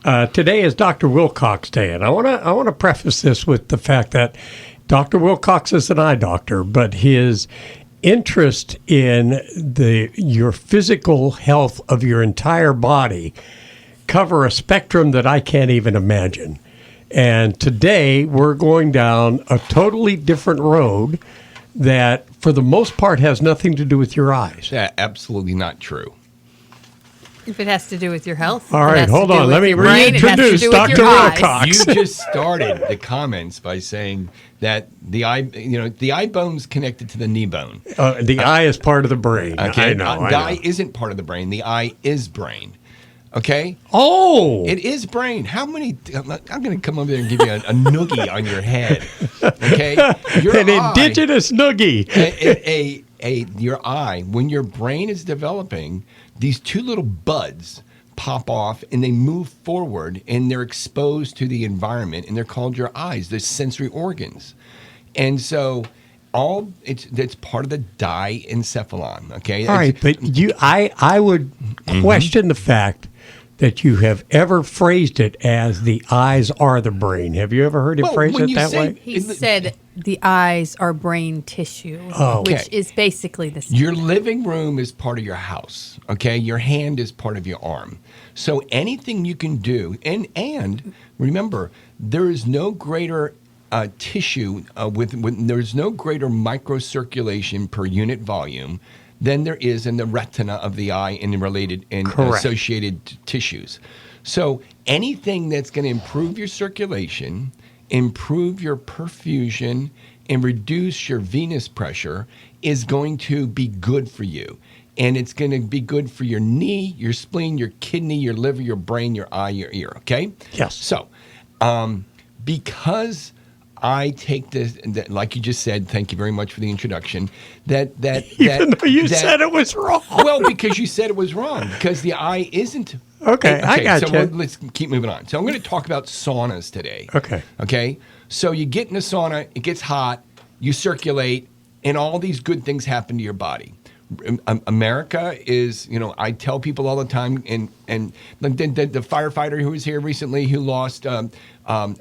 Today is Dr. Wilcox Day, and I want to preface this with the fact that Dr. Wilcox is an eye doctor, but his interest in your physical health of your entire body cover a spectrum that I can't even imagine. And today we're going down a totally different road that, for the most part, has nothing to do with your eyes. Yeah, absolutely not true. If it has to do with your health. All right, hold on. Let me reintroduce Dr. Wilcox. You just started the comments by saying that the eye bone's connected to the knee bone. The eye is part of the brain. Okay, I know. The eye isn't part of the brain. The eye is brain. Okay? Oh! It is brain. How many? I'm going to come over there and give you a noogie on your head. Okay? An indigenous noogie. Your eye, when your brain is developing, these two little buds pop off and they move forward and they're exposed to the environment and they're called your eyes, the sensory organs. And so that's part of the diencephalon, okay? All right, but I would question the fact that you have ever phrased it as the eyes are the brain. Have you ever heard him phrase it that way? He said the eyes are brain tissue, which is basically the same. Your living room is part of your house, okay? Your hand is part of your arm. So anything you can do, and remember, there is no greater tissue there's no greater microcirculation per unit volume than there is in the retina of the eye and the related and associated tissues. So anything that's going to improve your circulation, improve your perfusion, and reduce your venous pressure is going to be good for you. And it's going to be good for your knee, your spleen, your kidney, your liver, your brain, your eye, your ear, okay? Yes. So because I take this, like you just said, thank you very much for the introduction, Even though you said it was wrong. Well, because you said it was wrong, because the eye isn't. Okay, I got you. So let's keep moving on. So I'm going to talk about saunas today. Okay. So you get in a sauna, it gets hot, you circulate, and all these good things happen to your body. America is, I tell people all the time, and the firefighter who was here recently who lost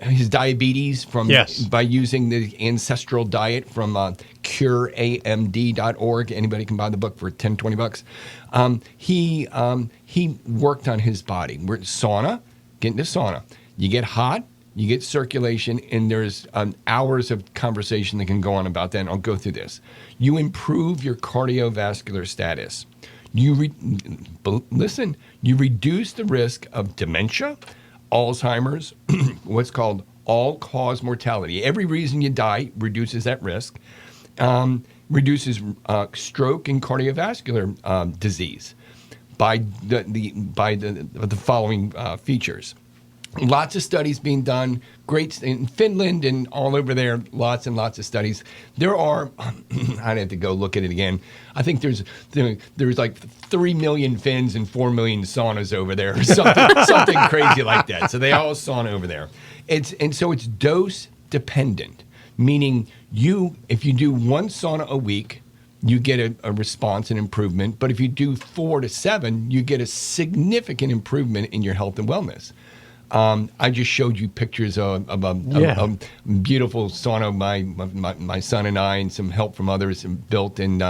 his diabetes by using the ancestral diet from cureamd.org. Anybody can buy the book for $10-20. He worked on his body. We're in sauna, get into sauna. You get hot, you get circulation, and there's hours of conversation that can go on about that, and I'll go through this. You improve your cardiovascular status. You reduce the risk of dementia, Alzheimer's, what's called all-cause mortality. Every reason you die reduces that risk. Reduces stroke and cardiovascular disease by the following features. Lots of studies being done, great in Finland and all over there, lots and lots of studies. There are, I'd have to go look at it again. I think there's like 3 million Finns and 4 million saunas over there, or something crazy like that. So they all sauna over there. So it's dose dependent, meaning if you do one sauna a week, you get a response and improvement. But if you do 4 to 7, you get a significant improvement in your health and wellness. I just showed you pictures of a beautiful sauna my son and I, and some help from others, built and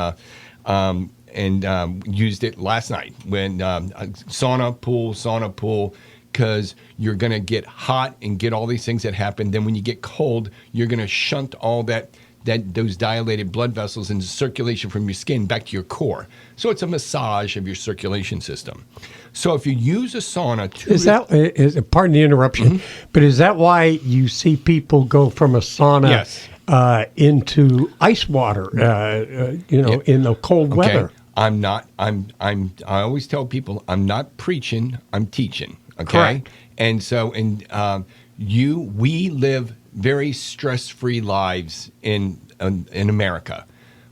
used it last night. When sauna pool, because you're going to get hot and get all these things that happen. Then when you get cold, you're going to shunt all those dilated blood vessels and circulation from your skin back to your core. So it's a massage of your circulation system. So if you use a sauna, pardon the interruption, but is that why you see people go from a sauna into ice water, in the cold weather? I always tell people, I'm not preaching, I'm teaching. Okay. Correct. And so, we live very stress-free lives in America.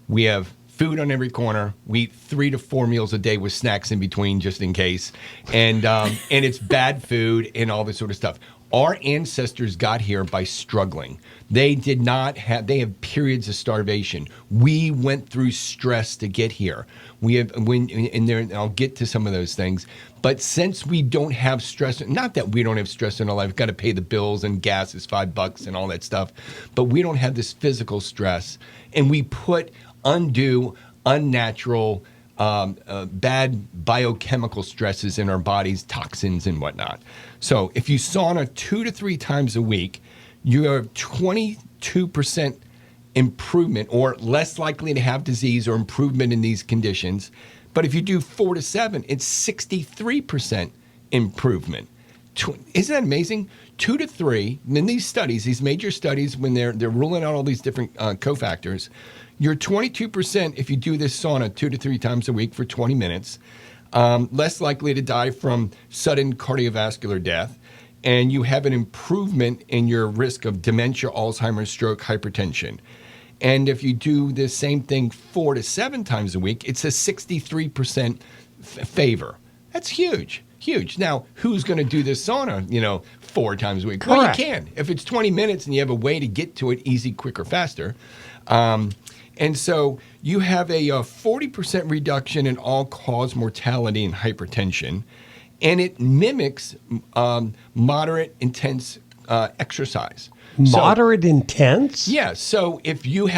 We have food on every corner. We eat 3 to 4 meals a day with snacks in between, just in case. And it's bad food and all this sort of stuff. Our ancestors got here by struggling. They have periods of starvation. We went through stress to get here. And I'll get to some of those things. But since we don't have stress, not that we don't have stress in our life, we've got to pay the bills and gas is $5 and all that stuff, but we don't have this physical stress. And we put undue, unnatural, bad biochemical stresses in our bodies, toxins and whatnot. So if you sauna 2 to 3 times a week, you have 22% improvement or less likely to have disease or improvement in these conditions. But if you do 4 to 7, it's 63% improvement. Isn't that amazing? 2 to 3, in these studies, these major studies, when they're ruling out all these different cofactors, you're 22% if you do this sauna 2 to 3 times a week for 20 minutes, less likely to die from sudden cardiovascular death, and you have an improvement in your risk of dementia, Alzheimer's, stroke, hypertension. And if you do the same thing 4 to 7 times a week, it's a 63% favor. That's huge. Huge. Now, who's going to do this sauna, 4 times a week? Correct. Well, you can. If it's 20 minutes and you have a way to get to it easy, quicker, faster. And so you have a 40% reduction in all-cause mortality and hypertension, and it mimics moderate, intense exercise. Moderate intense? Yeah. So if you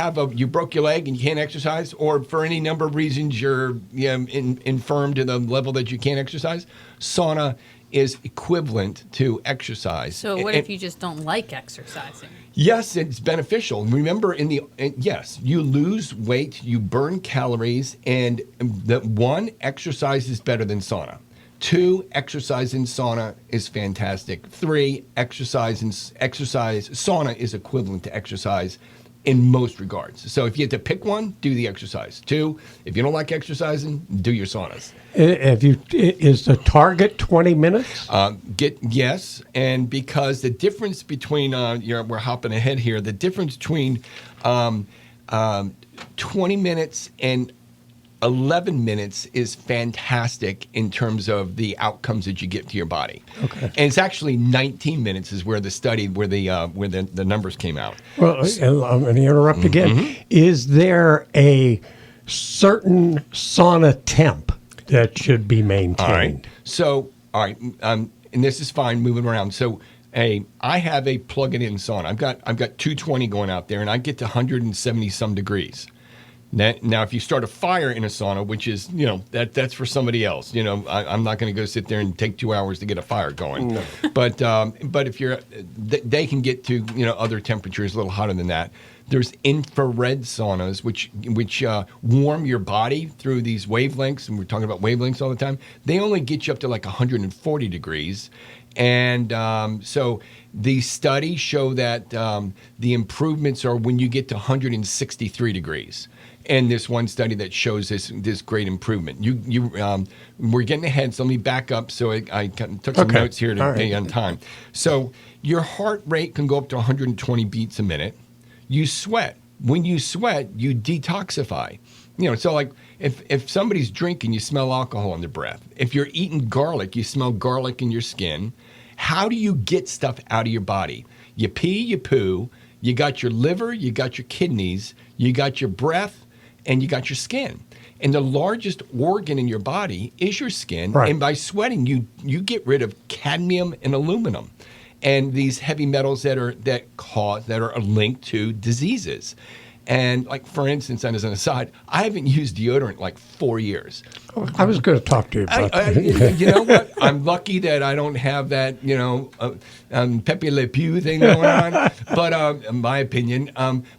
broke your leg and you can't exercise, or for any number of reasons you're infirm to the level that you can't exercise, sauna is equivalent to exercise. So what if you just don't like exercising? Yes, it's beneficial. Remember, yes, you lose weight, you burn calories, and exercise is better than sauna. 2, exercise in sauna is fantastic. 3, sauna is equivalent to exercise in most regards. So if you had to pick one, do the exercise. 2, if you don't like exercising, do your saunas. Is the target 20 minutes? Yes, and because the difference between we're hopping ahead here. The difference between 20 minutes and 11 minutes is fantastic in terms of the outcomes that you get to your body. Okay. And it's actually 19 minutes is where the numbers came out. Well, I'm going to interrupt again. Mm-hmm. Is there a certain sauna temp that should be maintained? All right. So, and this is fine moving around. So, I have a plug-it-in sauna. I've got 220 going out there, and I get to 170 some degrees. Now, if you start a fire in a sauna, which is, that's for somebody else. I'm not going to go sit there and take 2 hours to get a fire going. No. But if they can get to, other temperatures a little hotter than that. There's infrared saunas, which warm your body through these wavelengths, and we're talking about wavelengths all the time. They only get you up to like 140 degrees. And so the studies show that the improvements are when you get to 163 degrees. And this one study that shows this great improvement. We're getting ahead, so let me back up. So I took some notes here to stay on time. So your heart rate can go up to 120 beats a minute. You sweat. When you sweat, you detoxify. So like if somebody's drinking, you smell alcohol in their breath. If you're eating garlic, you smell garlic in your skin. How do you get stuff out of your body? You pee, you poo. You got your liver, you got your kidneys, you got your breath, and you got your skin. And the largest organ in your body is your skin. Right. And by sweating, you get rid of cadmium and aluminum, and these heavy metals that are linked to diseases. And like, for instance, and as an aside, I haven't used deodorant like 4 years. I was going to talk to you about that. You know what? I'm lucky that I don't have that, Pepe Le Pew thing going on, but in my opinion.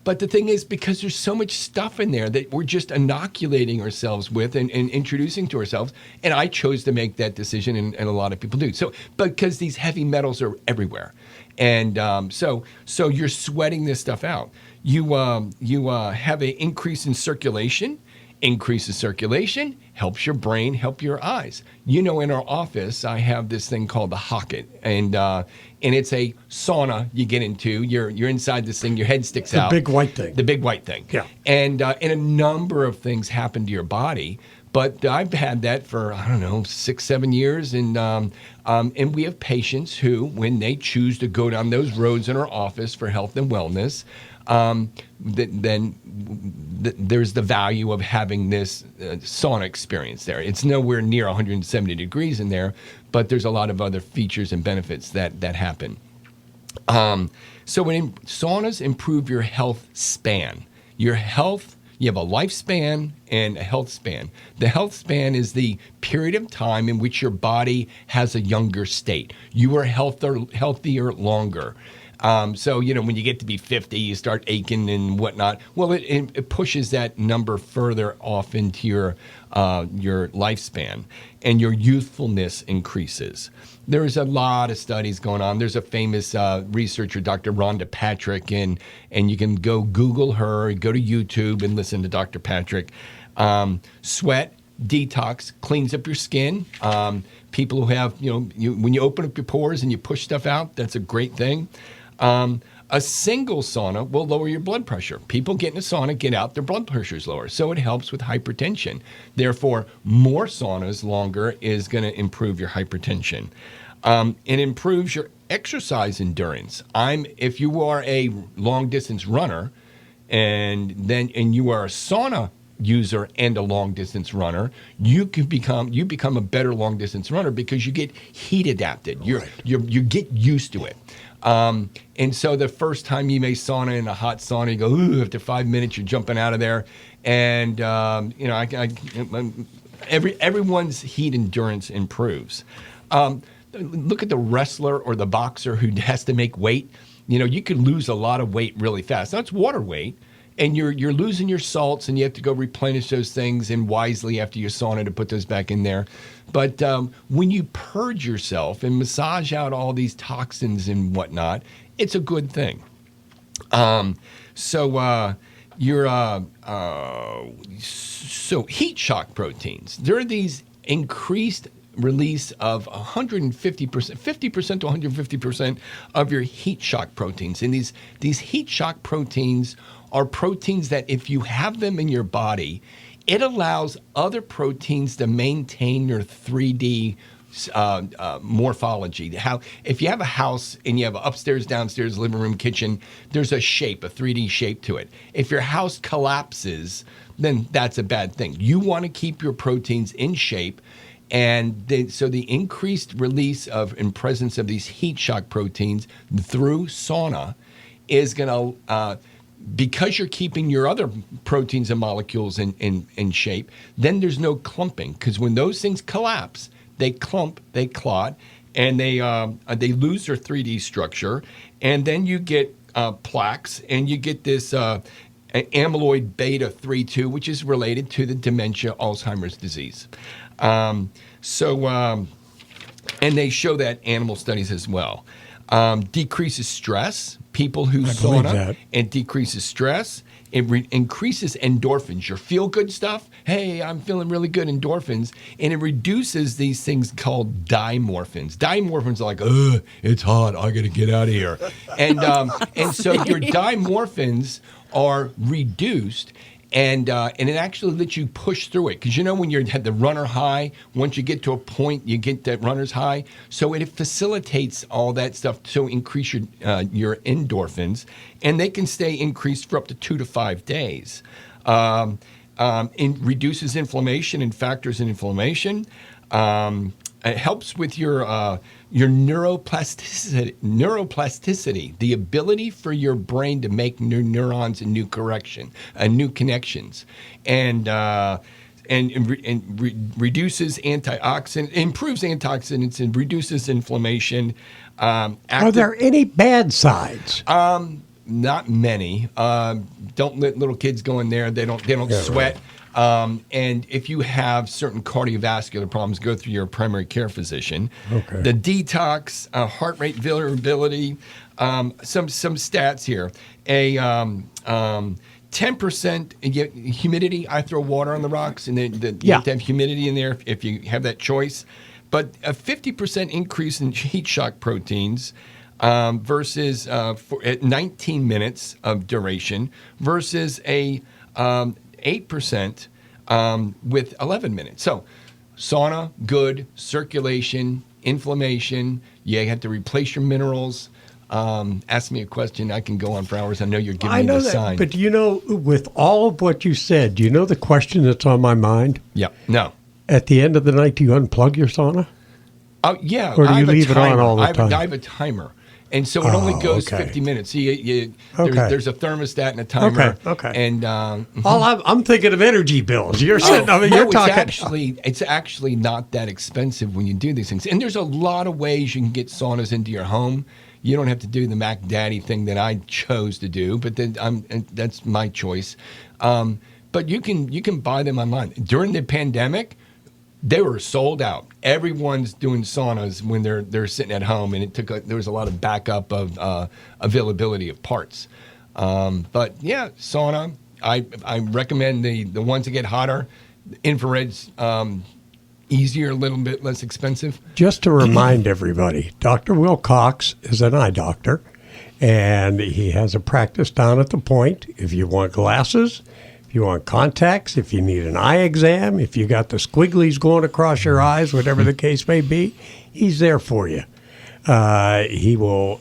But the thing is, because there's so much stuff in there that we're just inoculating ourselves with and introducing to ourselves. And I chose to make that decision, and a lot of people do. So, because these heavy metals are everywhere. And so you're sweating this stuff out. You have an increase in circulation, increases circulation, helps your brain, help your eyes. In our office, I have this thing called the Hocket, and it's a sauna you get into. You're inside this thing, your head sticks out. The big white thing. The big white thing. Yeah. And a number of things happen to your body. But I've had that for, 6, 7 years. And we have patients who, when they choose to go down those roads in our office for health and wellness, then there's the value of having this sauna experience there. It's nowhere near 170 degrees in there, but there's a lot of other features and benefits that happen. So when saunas improve your health span. You have a lifespan and a health span. The health span is the period of time in which your body has a younger state. You are healthier longer. So, when you get to be 50, you start aching and whatnot. Well, it pushes that number further off into your lifespan, and your youthfulness increases. There's a lot of studies going on. There's a famous researcher, Dr. Rhonda Patrick, and you can go Google her, go to YouTube and listen to Dr. Patrick. Sweat detox cleans up your skin. People who have, when you open up your pores and you push stuff out, that's a great thing. A single sauna will lower your blood pressure. People get in a sauna, get out, their blood pressure is lower. So it helps with hypertension. Therefore, more saunas longer is going to improve your hypertension. It improves your exercise endurance. If you are a long distance runner and you are a sauna user and a long distance runner, you become a better long distance runner because you get heat adapted. You get used to it. And so the first time you may sauna in a hot sauna, you go, ooh, after 5 minutes, you're jumping out of there. And, everyone's heat endurance improves. Look at the wrestler or the boxer who has to make weight. You could lose a lot of weight really fast. That's water weight. And you're losing your salts, and you have to go replenish those things and wisely after your sauna to put those back in there. But when you purge yourself and massage out all these toxins and whatnot, it's a good thing. So heat shock proteins. There are these increased release of 150%, 50% to 150% of your heat shock proteins. And these heat shock proteins are proteins that if you have them in your body, it allows other proteins to maintain your 3D morphology. If you have a house and you have upstairs, downstairs, living room, kitchen, there's a 3D shape to it. If your house collapses, then that's a bad thing. You want to keep your proteins in shape. And so the increased release and presence of these heat shock proteins through sauna is going to, because you're keeping your other proteins and molecules in shape, then there's no clumping. Because when those things collapse, they clump, they clot, and they lose their 3D structure. And then you get plaques, and you get this amyloid beta 3/2, which is related to the dementia, Alzheimer's disease. And they show that animal studies as well. Decreases stress. People who sauna and decreases stress. It increases endorphins, your feel-good stuff. Hey, I'm feeling really good, endorphins. And it reduces these things called dimorphins. Dimorphins are like, ugh, it's hot, I got to get out of here. And so your dimorphins are reduced, and it actually lets you push through it. Because when you had the runner high, once you get to a point, you get that runner's high. So it facilitates all that stuff to increase your endorphins, and they can stay increased for up to 2 to 5 days. It reduces inflammation and factors in inflammation. It helps with your neuroplasticity, the ability for your brain to make new neurons and new connections, and reduces improves antioxidants and reduces inflammation. Are there any bad sides? Not many. Don't let little kids go in there. They don't sweat. Right. And if you have certain cardiovascular problems, go through your primary care physician. Okay. The detox, heart rate variability, some stats here. 10% humidity. I throw water on the rocks, and you Yeah. have to have humidity in there if you have that choice. But a 50% increase in heat shock proteins versus at 19 minutes of duration versus a 8% with 11 minutes. So sauna, good. Circulation, inflammation. You have to replace your minerals. Ask me a question. I can go on for hours. I know you're giving me the sign. But with all of what you said, do you know the question that's on my mind? Yeah. No. At the end of the night, do you unplug your sauna? Oh, yeah. Or do you leave it on all the time? I have a timer. And so it only goes 50 minutes. See, there's a thermostat and a timer. Okay. And I'm thinking of energy bills. You're sitting. You're talking. It's actually not that expensive when you do these things. And there's a lot of ways you can get saunas into your home. You don't have to do the Mac Daddy thing that I chose to do, but then that's my choice. But you can buy them online. During the pandemic, they were sold out. Everyone's doing saunas when they're sitting at home, and there was a lot of backup of availability of parts. But yeah, sauna. I recommend the ones that get hotter. Infrared's easier, a little bit less expensive. Just to remind everybody, Dr. Wilcox is an eye doctor, and he has a practice down at the Point. If you want glasses, if you want contacts, if you need an eye exam, if you got the squigglies going across your eyes, whatever the case may be, he's there for you. He will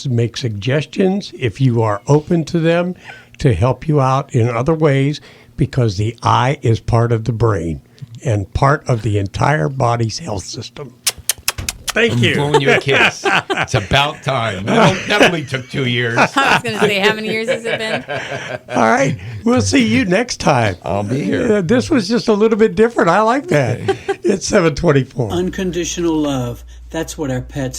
make suggestions if you are open to them to help you out in other ways, because the eye is part of the brain and part of the entire body's health system. Thank you. I'm blowing you a kiss. It's about time. That only took 2 years. I was going to say, how many years has it been? All right. We'll see you next time. I'll be here. This was just a little bit different. I like that. It's 7:24. Unconditional love. That's what our pets have.